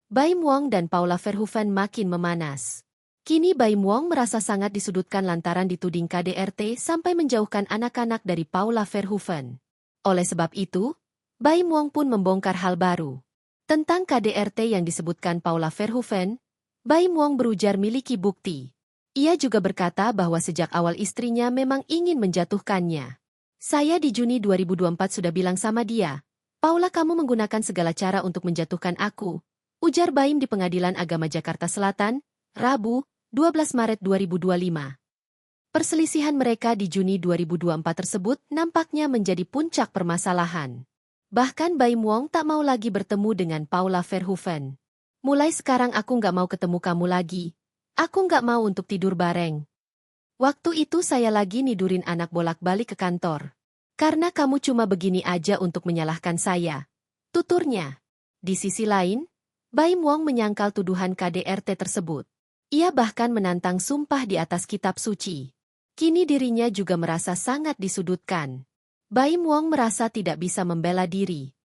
Baim Wong dan Paula Verhoeven makin memanas. Kini Baim Wong merasa sangat disudutkan lantaran dituding KDRT sampai menjauhkan anak-anak dari Paula Verhoeven. Oleh sebab itu, Baim Wong pun membongkar hal baru. Tentang KDRT yang disebutkan Paula Verhoeven, Baim Wong berujar miliki bukti. Ia juga berkata bahwa sejak awal istrinya memang ingin menjatuhkannya. Saya di Juni 2024 sudah bilang sama dia, Paula kamu menggunakan segala cara untuk menjatuhkan aku, ujar Baim di Pengadilan Agama Jakarta Selatan, Rabu, 12 Maret 2025. Perselisihan mereka di Juni 2024 tersebut nampaknya menjadi puncak permasalahan. Bahkan Baim Wong tak mau lagi bertemu dengan Paula Verhoeven. Mulai sekarang aku nggak mau ketemu kamu lagi. Aku nggak mau untuk tidur bareng. Waktu itu saya lagi nidurin anak bolak-balik ke kantor. Karena kamu cuma begini aja untuk menyalahkan saya. Tuturnya. Di sisi lain, Baim Wong menyangkal tuduhan KDRT tersebut. Ia bahkan menantang sumpah di atas kitab suci. Kini dirinya juga merasa sangat disudutkan. Baim Wong merasa tidak bisa membela diri.